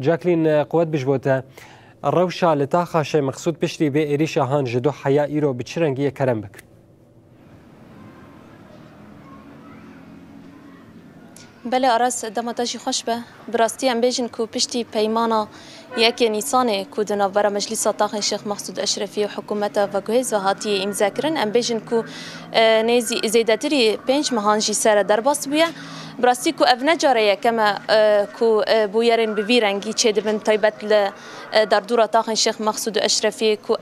جاكلين قوات بجبوتا الروشة لتاخا شي مقصود بشري بي إيريشا هان جدو حيا إيرو بتشرنجية كرم بك. بله أراس دمتاجي خوش به براستي ام بيجن كو بشتي بيمانا يكي نيساني كو دنافرا مجلس طاقن شيخ مقصود أشرفي وحكومته وجهز وهاتي إمذاكرن ام بيجن كو نيزي زيداتري بينج مهانجي سارة درباس بيا براستي كو أفنا جارية كما كو بويرن بفيرنجي تشيد بن طيبت لدردورة طاقن شيخ مقصود أشرفي كو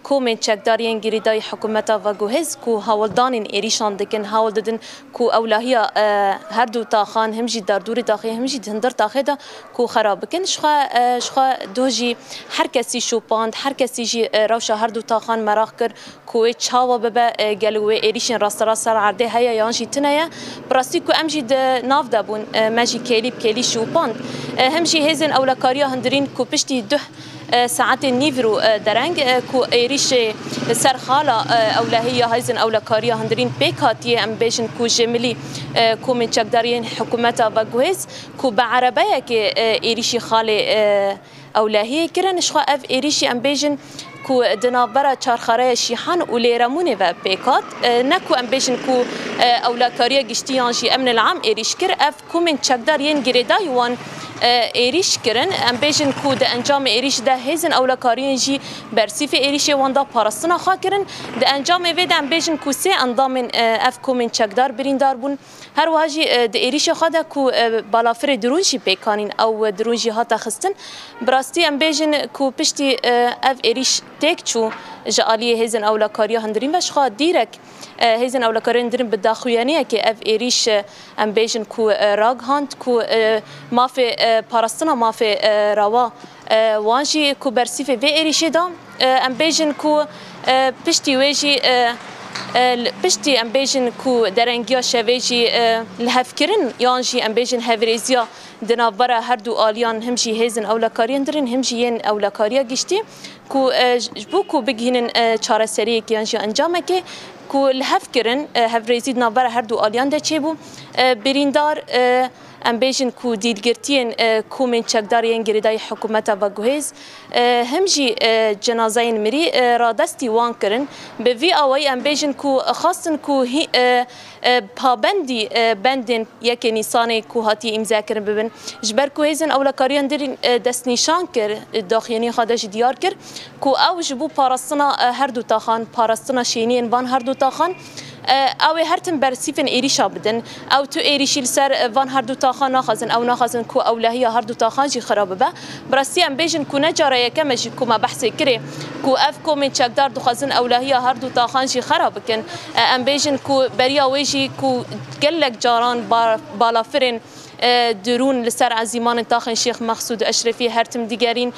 كومن چکدارین گریدای حکومتا و گوهز کو هاولدانین ایریشان دکن هاول ددن کو اولهیا هر دو تاخان همجی دردوری تاخی همجی دندر تاخی دا کو خراب کن شخا دوجی هر کسی شوپاند هر کسی جی روشا هر دو تاخان مراخ کر کو چاوا ببا گلوه ایریشن راست راست عرده هيا یانجی تنایا براستی کو امجی ناف دابون ماجی کلی شوپاند همجی هزن اولکاریا هندرین کو پشتی ده ساعات نيفرو درنگ كو ايريش سر خالا اولهيه هايزن اولكاريا هندرين بيكاتي ام بيجن كو جملي كو من چقدارين حكومتا وجهز كو بعربيه كي ايريشي خالي اولهيه كرن شخا اف ايريشي ام بيجن كو دنابرا چارخاره شيحان وليرمونه و بيكات نكو ام بيجن كو اولكاريا گشتيانجي امن العام ايريش كر اف كو من چقدارين گريدا يوان ایریش کرن ام بیشن کود انجام ایریش ده هزن اولکارین جی برسیف ایریش واندا پارستنا خا کرن ده انجام وید ام بیشن کو سه اندامن اف کومن چکدار بریندار بون هر واجی ده ایریش خدا کو بالافر درونجی پیکانین او درونجی هاتا خستن براستی ام بیشن کو پشتی اف ایریش تک چو جالیه هزن اولکاریا هندرین وش خا دیرک هزن اولکارین درین بداخویانیه که اف ایریش ام بیشن کو راگ هاند کو مافی پارستنا مافی روا وانجی کو برسیف و ایریشه دا ام بیشن کو پشتی ویجی پشتی ام بیشن کو درنگیا شویجی لهفکرین یانجی ام بیشن هفریزیا دنابرا هر دو آلیان همجی هزن اولکاریان درین همجی ین اولکاریا گشتی کو جبو کو بگهینن چاره سری که یانجی انجامه که کو لهفکرین هفریزی دنابرا هر دو آلیان ده چه بو بریندار ام بیشن کو دیلگرتین کو من چکدارین گریدای حکومتا و گوهز همجی جنازین مری را دستی وان کرن به وی آوای ام بیشن کو خاصن کو پابندی بندن یک نیسان کو هاتی امضا کرن ببن جبر کو هزن اولکاریان درین دست نشان کر داخلی خودش دیار کر کو او جبو پاراستنا هر دو تاخان پاراستنا شینین وان هر دو تاخان او هر تن برسیفن ایریشا بدن او تو ایریشیل سر وان هر دو تاخان ناخذن او ناخذن کو اولهیا هر دو تاخان جی خراب به براستی ام بیجن کو نجاره یکم جی کو ما بحث کری کو اف کو من چقدار دو خزن اولهیا هر دو تاخان جی خراب کن ام بیجن کو بریا ویجی کو گلک جاران بالافرن درون لسر عزیمان طاقن شیخ مقصود اشرفی هرتم دیگرین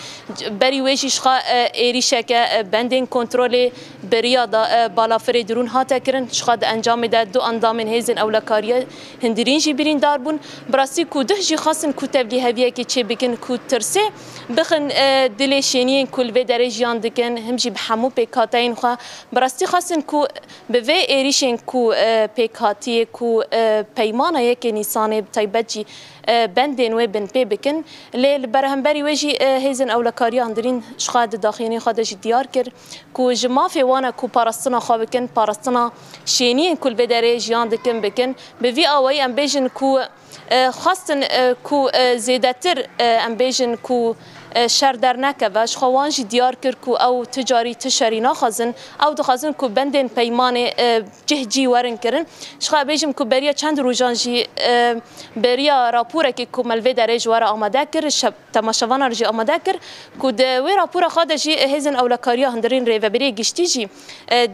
بری ویشش خا ایریشه که بندین کنترل بریا دا بالافر درون هاتا کرن شخاد انجام ده دو اندامن هیزن اولکاریا هندرین جی برین دار بون براستی کو ده جی خاصن کو تبلیغ هویه که چه بکن کو ترسه بخن دلشینین کل و درجیان دکن هم جی بحمو پیکاتین خا براستی خاصن کو به و ایریشن کو پیکاتی کو پیمانه یک نیسان تایبجی بندين وبن بيبكن ليل برهمبري وجي هيزن اولكاريا هندرين شخاد داخلي خادج ديار كر كو جما في وانا كو بارستنا خابكن بارستنا شينين كل بدري جيان دكن بكن بفي اوي ام بيجن كو خاصن كو زيدتر ام بيجن كو شر در نکوش خوانج دیار کرد کو او تجاری تشری نخازن او دخازن کو بندن پیمان جهجی ورن کرن شخا بیجم کو بریا چند روزانجی بریا راپور که کو ملوی درج ور آماده کرد شب تماشاوان رجی آماده کرد کو د وی راپور خادجی هزن اولکاریا هندرین ریوبری گشتی جی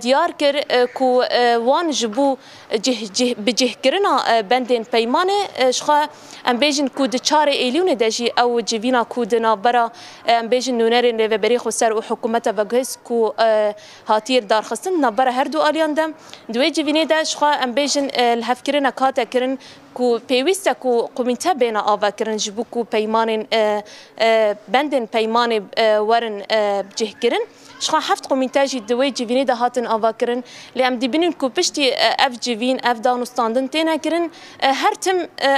دیار کرد کو وان جبو جه بجه کرنا بندن پیمان شخا ام بیجن کو د چار ایلیون دجی او جوینا کو دنا برا ام بیجن نونرین ریوبری خسر و حکومت وگهس کو هاتیر دار خستن نبره هر دو آلیان دم دوی جوینه ده شخا ام بیجن الهفکرنا کاتا کرن کو پیوسته کو قومنته بین آوا کرن جبو کو پیمان بندن پیمان ورن جه کرن شخا حفت قومینتاجی دوی جوینی ده هاتن آوا کرن لی ام دیبینن کو پشتی اف جوین اف دانستاندن تینا کرن هر تم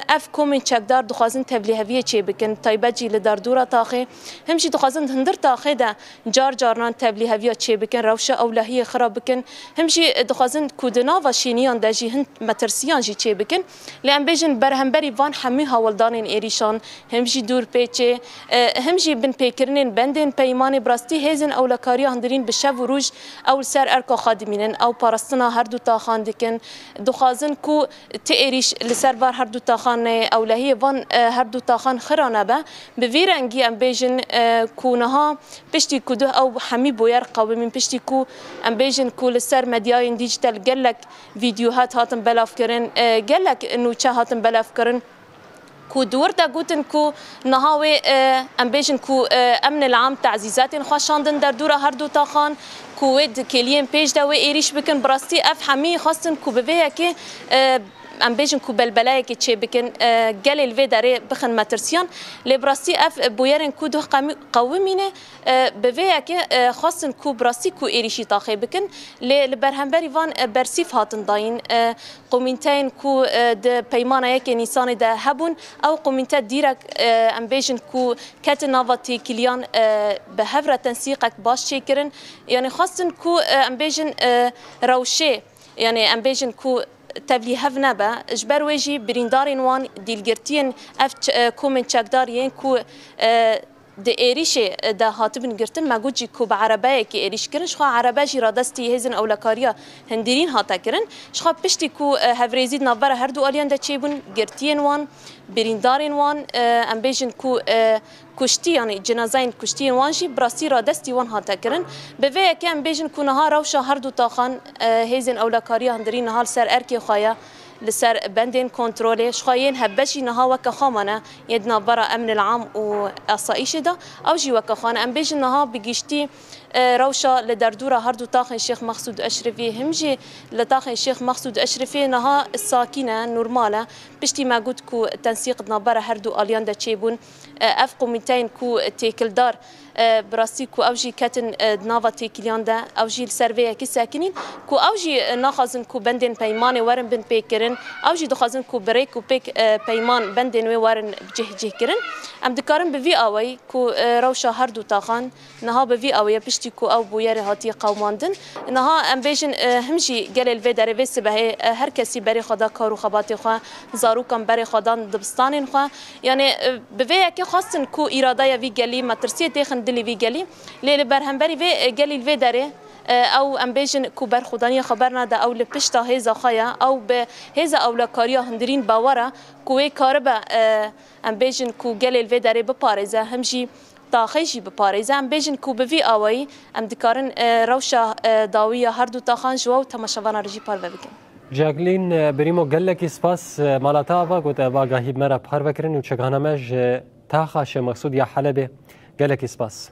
اف کومین چکدار دخوازن تبلیغویه چی بکن تایبجی لدردورا تاخه همشی دخوازن هندر تاخه ده جار جارنان تبلیغویه چی بکن روشه اولهی خراب بکن همشی دخوازن کودنا و شینیان دجی هند مترسیان جی چی بکن لی ام بیجن برهمبری وان همی هاولدانین ایریشان همشی دور پیچه همشی بن پیکرنین بندین پیمان براستی هزن اولکاری هندرین به شب و روز اول سر ارکا خادمینن او پارستنا هر دو تا خان دکن دخوازن کو تئریش لسر بار هر دو تا خان اولهی وان هر دو تا خان خرانه به بویرنگی ام بیجن کونها پشتی کدو او همی بویر قومین پشتی کو ام بیجن کو لسر مدیای دیجیتال گلک ویدیوهات هاتن بلاف کرن گلک نوچه هاتن بلاف کرن کو دور دا گوتن کو نهاوی ام بیجن کو امن العام تعزیزات خوشاندن در دور هر دو تا خان کوید کلیم پیش دا و ایریش بکن براستی اف همی خواستن کو بویه که ام بیجن کو بلبلای که چه بکن گل الوی داره بخن مترسیان لی براستی اف بویرن کو دو قومینه بویه که خواستن کو براستی کو ایریشی تاخی بکن لی برهمبری وان برسیف هاتن داین قومینتین کو د پیمانه یک نیسان ده هبون او قومینت دیرک ام بیجن کو کت ناواتی کلیان به هفره تنسیقک باش چه کرن یعنی خواستن کو ام بیجن روشه یعنی ام بیجن کو تبلی هف نبا اجبر ویجی بریندارین وان دیلگرتین اف کومن چکدارین کو د ایریش د هاتبن گرتن مگوجی کو به عربه کی ایریش کرن شخا عربه جی رادستی هزن اولکاریا هندرین هاتا کرن شخا پشتی کو هفریزید نابره هر دو آلیان ده چیبون گرتین وان بریندارین وان ام بیجن کو کشتی یعنی جنازین کشتی وان جی براسی رادستی وان هاتا کرن به وی که ام بیجن کو نها روشا هر دو تاخان هزن اولکاریا هندرین نهال سر ارکی خوایا لسر بندين كنترولي شخاين هبشي نها وكا خامنة يدنا برا أمن العام وأصائش دا أو جي وكا خانة أم بيجي نها بيجيشتي روشة لدردورة هردو طاقن الشيخ مقصود أشرفي همجي لطاقن الشيخ مقصود أشرفي نها الساكنة نورمالة بشتي ما قلت كو تنسيق نابرة هردو أليان دا تشيبون أفقو 200 كو تيكل دار براسي كو أوجي كاتن نافا تيكليان دا أوجي السرفية كي ساكنين كو أوجي ناخذن كو بندن بيمان ورن بن بيكرن أوجي دخازن كو بريك وبيك بيمان بندن ورن بجه كرن أم دكارن بفي أوي كو روشة هردو تاخان نها بفي أوي بشتي كو أو بوير هاتي قوماندن نها أم بيجن همجي قال الفيدر بس به هر كسي بري خدا كارو خباتي خوا زارو كم بري خدان دبستان خوا يعني بفي كي خاصن كو إرادة في قالي ما ترسي تخن دلي في قالي ليل برهمبري في قال الفيدر او ام بیجن کو بر خدانی خبر نده او لپشتا هزا خیا او به هزا اولکاریا هندرین باوره کوی کاربه ام بیجن کو گل الوی داره بپارزه همجی تاخیشی بپارزه ام بیجن کو بوی اوی ام دکارن روشا داویه هر دو تاخان جو و تماشاوان رجی پار بکن جاکلین بریمو گلکی سپاس مالاتا و گوت واگاهی مرا پار بکرین و چگانمج تاخاش مقصود یا حلبه گلکی سپاس